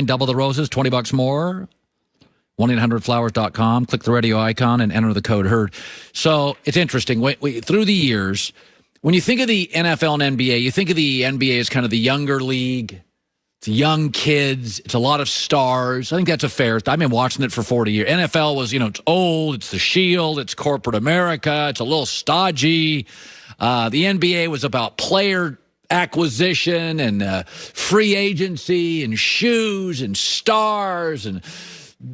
Double the roses, $20 more. 1-800-Flowers.com. Click the radio icon and enter the code HERD. So it's interesting. Through the years, when you think of the NFL and NBA, you think of the NBA as kind of the younger league. It's young kids. It's a lot of stars. I think that's a fair. I've been watching it for 40 years. NFL was, it's old. It's the Shield. It's corporate America. It's a little stodgy. The NBA was about player acquisition and free agency and shoes and stars and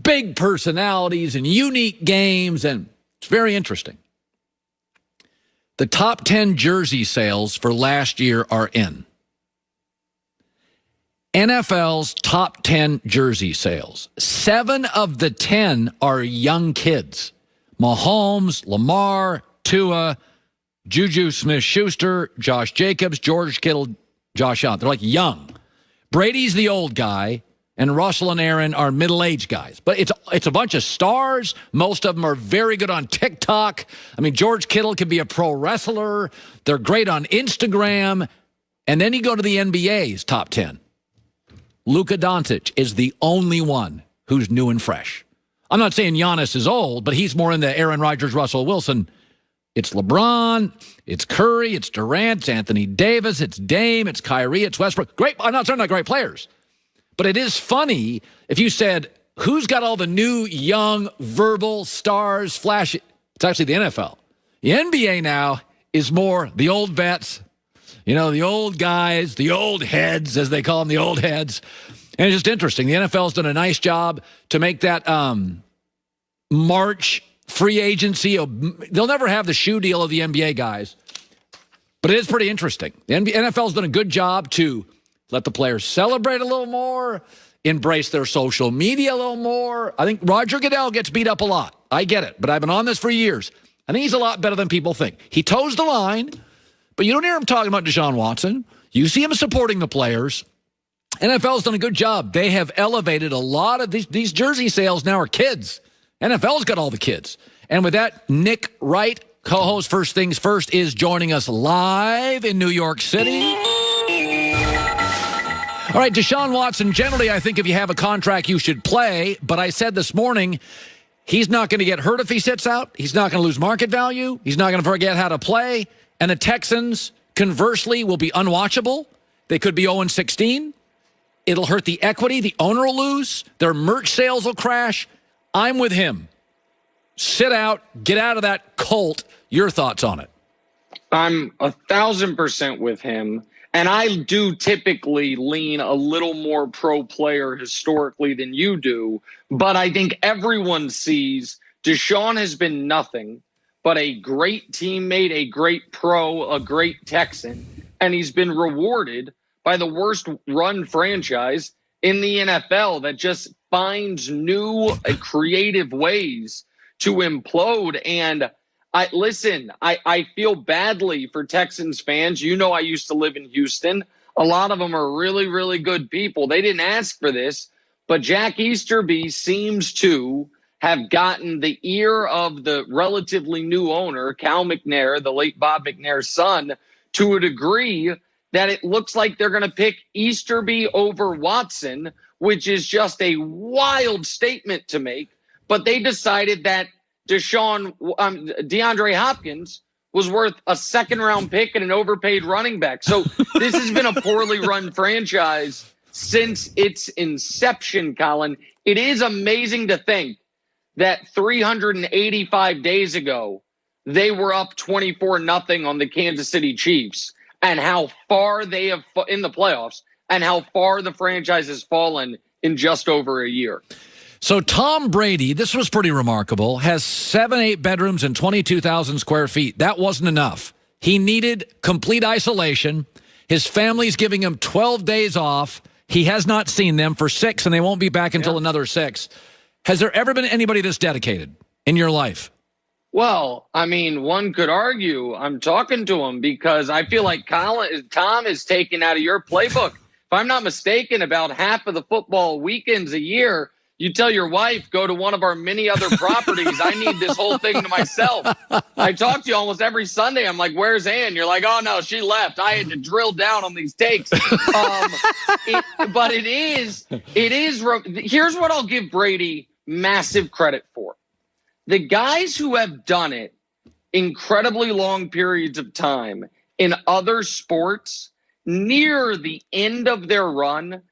big personalities and unique games, and it's very interesting. The top 10 jersey sales for last year are in. NFL's top 10 jersey sales. 7 of the 10 are young kids. Mahomes, Lamar, Tua, Juju Smith-Schuster, Josh Jacobs, George Kittle, Josh Allen. They're like young. Brady's the old guy, and Russell and Aaron are middle-aged guys. But it's a bunch of stars. Most of them are very good on TikTok. I mean, George Kittle can be a pro wrestler. They're great on Instagram. And then you go to the NBA's top 10. Luka Doncic is the only one who's new and fresh. I'm not saying Giannis is old, but he's more in the Aaron Rodgers, Russell Wilson. It's LeBron, it's Curry, it's Durant, it's Anthony Davis, it's Dame, it's Kyrie, it's Westbrook. Great. I'm not saying they're great players. But it is funny if you said, who's got all the new, young, verbal stars, flash? It's actually the NFL. The NBA now is more the old vets, the old guys, the old heads, as they call them, the old heads. And it's just interesting. The NFL's done a nice job to make that March free agency. They'll never have the shoe deal of the NBA guys. But it is pretty interesting. The NFL's done a good job to let the players celebrate a little more, embrace their social media a little more. I think Roger Goodell gets beat up a lot. I get it, but I've been on this for years. I think he's a lot better than people think. He toes the line, but you don't hear him talking about Deshaun Watson. You see him supporting the players. NFL's done a good job. They have elevated a lot of these jersey sales now are kids. NFL's got all the kids. And with that, Nick Wright, co-host First Things First, is joining us live in New York City. All right, Deshaun Watson, generally, I think if you have a contract, you should play. But I said this morning, he's not going to get hurt if he sits out. He's not going to lose market value. He's not going to forget how to play. And the Texans, conversely, will be unwatchable. They could be 0-16. It'll hurt the equity. The owner will lose. Their merch sales will crash. I'm with him. Sit out. Get out of that cult. Your thoughts on it? I'm 1,000% with him. And I do typically lean a little more pro player historically than you do. But I think everyone sees Deshaun has been nothing but a great teammate, a great pro, a great Texan. And he's been rewarded by the worst run franchise in the NFL that just finds new creative ways to implode. And I feel badly for Texans fans. I used to live in Houston. A lot of them are really, really good people. They didn't ask for this, but Jack Easterby seems to have gotten the ear of the relatively new owner, Cal McNair, the late Bob McNair's son, to a degree that it looks like they're going to pick Easterby over Watson, which is just a wild statement to make. But they decided that DeAndre Hopkins was worth a second-round pick and an overpaid running back. So this has been a poorly run franchise since its inception, Colin. It is amazing to think that 385 days ago, they were up 24-0 on the Kansas City Chiefs, and how far they have in the playoffs, and how far the franchise has fallen in just over a year. So Tom Brady, this was pretty remarkable, has 7-8 bedrooms and 22,000 square feet. That wasn't enough. He needed complete isolation. His family's giving him 12 days off. He has not seen them for 6, and they won't be back until another 6. Has there ever been anybody this dedicated in your life? Well, I mean, one could argue I'm talking to him because I feel like Tom is taken out of your playbook. If I'm not mistaken, about half of the football weekends a year, You tell your wife, go to one of our many other properties. I need this whole thing to myself. I talk to you almost every Sunday. I'm like, where's Ann? You're like, oh, no, she left. I had to drill down on these takes. But it is. Here's what I'll give Brady massive credit for. The guys who have done it incredibly long periods of time in other sports, near the end of their run,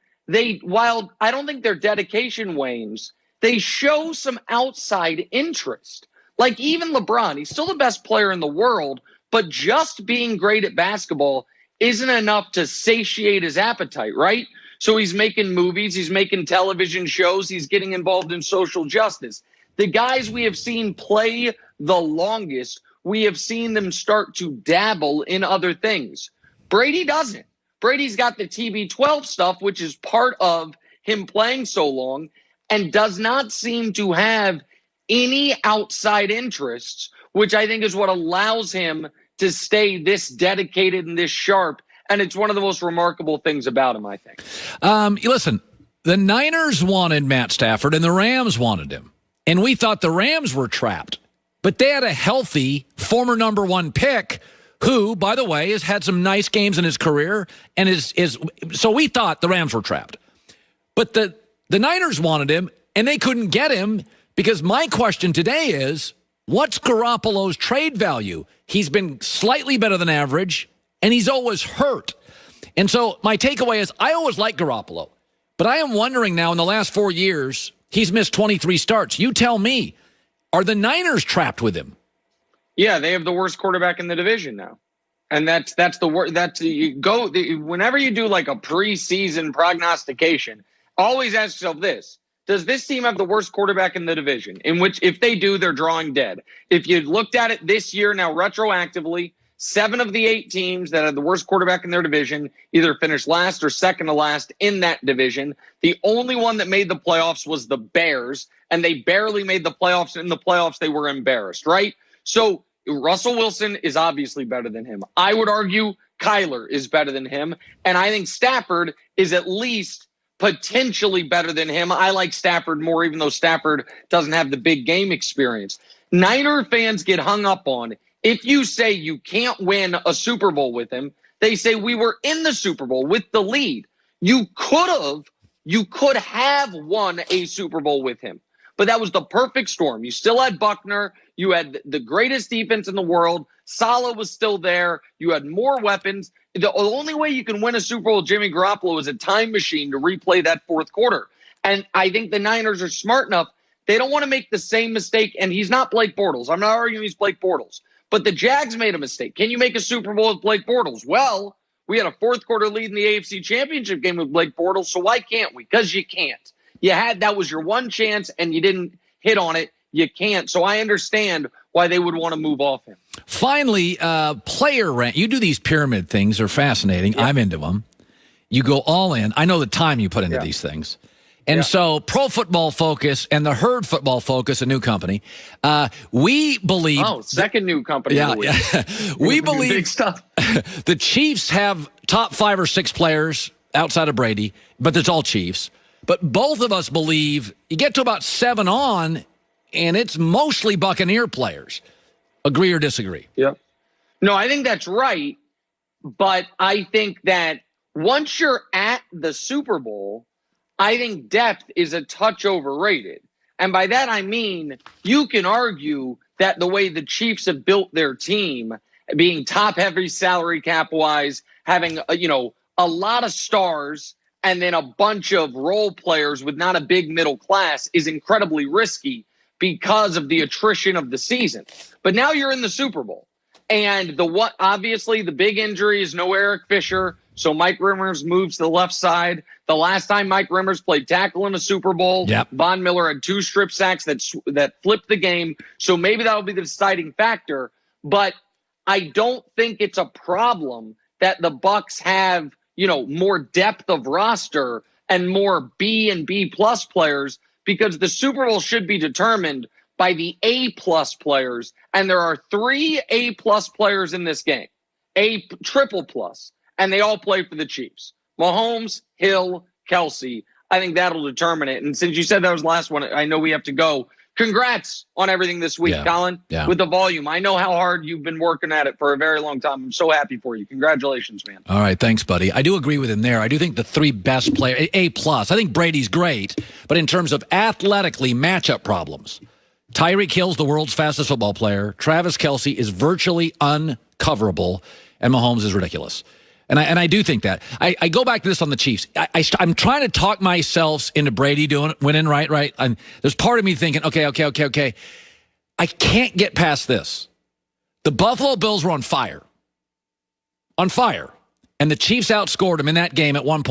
while I don't think their dedication wanes, they show some outside interest. Like even LeBron, he's still the best player in the world, but just being great at basketball isn't enough to satiate his appetite, right? So he's making movies, he's making television shows, he's getting involved in social justice. The guys we have seen play the longest, we have seen them start to dabble in other things. Brady doesn't. Brady's got the TB12 stuff, which is part of him playing so long, and does not seem to have any outside interests, which I think is what allows him to stay this dedicated and this sharp. And it's one of the most remarkable things about him, I think. Listen, the Niners wanted Matt Stafford and the Rams wanted him. And we thought the Rams were trapped. But they had a healthy former number one pick who, by the way, has had some nice games in his career, and so we thought the Rams were trapped. But the Niners wanted him, and they couldn't get him, because my question today is, what's Garoppolo's trade value? He's been slightly better than average, and he's always hurt. And so my takeaway is, I always liked Garoppolo, but I am wondering now, in the last 4 years, he's missed 23 starts. You tell me, are the Niners trapped with him? Yeah, they have the worst quarterback in the division now. And that's the worst. Whenever you do like a preseason prognostication, always ask yourself this: does this team have the worst quarterback in the division? In which, if they do, they're drawing dead. If you looked at it this year, now retroactively, 7 of the 8 teams that had the worst quarterback in their division either finished last or second to last in that division. The only one that made the playoffs was the Bears, and they barely made the playoffs. In the playoffs, they were embarrassed, right? So Russell Wilson is obviously better than him. I would argue Kyler is better than him. And I think Stafford is at least potentially better than him. I like Stafford more, even though Stafford doesn't have the big game experience. Niner fans get hung up on, if you say you can't win a Super Bowl with him, they say we were in the Super Bowl with the lead. You could have won a Super Bowl with him. But that was the perfect storm. You still had Buckner. You had the greatest defense in the world. Saleh was still there. You had more weapons. The only way you can win a Super Bowl with Jimmy Garoppolo is a time machine to replay that fourth quarter. And I think the Niners are smart enough. They don't want to make the same mistake. And he's not Blake Bortles. I'm not arguing he's Blake Bortles. But the Jags made a mistake. Can you make a Super Bowl with Blake Bortles? Well, we had a fourth quarter lead in the AFC Championship game with Blake Bortles. So why can't we? Because you can't. That was your one chance, and you didn't hit on it. You can't. So I understand why they would want to move off him. Finally, player rank. You do these pyramid things. They're fascinating. Yeah. I'm into them. You go all in. I know the time you put into these things. And so Pro Football Focus and the Herd Football Focus, a new company, we believe... Oh, second new company. Yeah. We believe big stuff. The Chiefs have top 5 or 6 players outside of Brady, but it's all Chiefs. But both of us believe you get to about 7 on, and it's mostly Buccaneer players. Agree or disagree? Yeah. No, I think that's right. But I think that once you're at the Super Bowl, I think depth is a touch overrated. And by that, I mean, you can argue that the way the Chiefs have built their team, being top heavy salary cap wise, having, a lot of stars, and then a bunch of role players with not a big middle class is incredibly risky because of the attrition of the season. But now you're in the Super Bowl. And obviously the big injury is no Eric Fisher. So Mike Rimmers moves to the left side. The last time Mike Rimmers played tackle in a Super Bowl, Von Miller had 2 strip sacks that flipped the game. So maybe that'll be the deciding factor. But I don't think it's a problem that the Bucs have, more depth of roster and more B and B plus players, because the Super Bowl should be determined by the A plus players. And there are 3 A plus players in this game, A triple plus, and they all play for the Chiefs. Mahomes, Hill, Kelsey. I think that'll determine it. And since you said that was the last one, I know we have to go. Congrats on everything this week, Colin, with the volume. I know how hard you've been working at it for a very long time. I'm so happy for you. Congratulations, man. All right, thanks, buddy. I do agree with him there. I do think the three best players, A+. I think Brady's great, but in terms of athletically matchup problems, Tyreek Hill's the world's fastest football player. Travis Kelce is virtually uncoverable, and Mahomes is ridiculous. And I do think that. I go back to this on the Chiefs. I'm trying to talk myself into Brady winning, right? There's part of me thinking, okay. I can't get past this. The Buffalo Bills were on fire. And the Chiefs outscored them in that game at one point.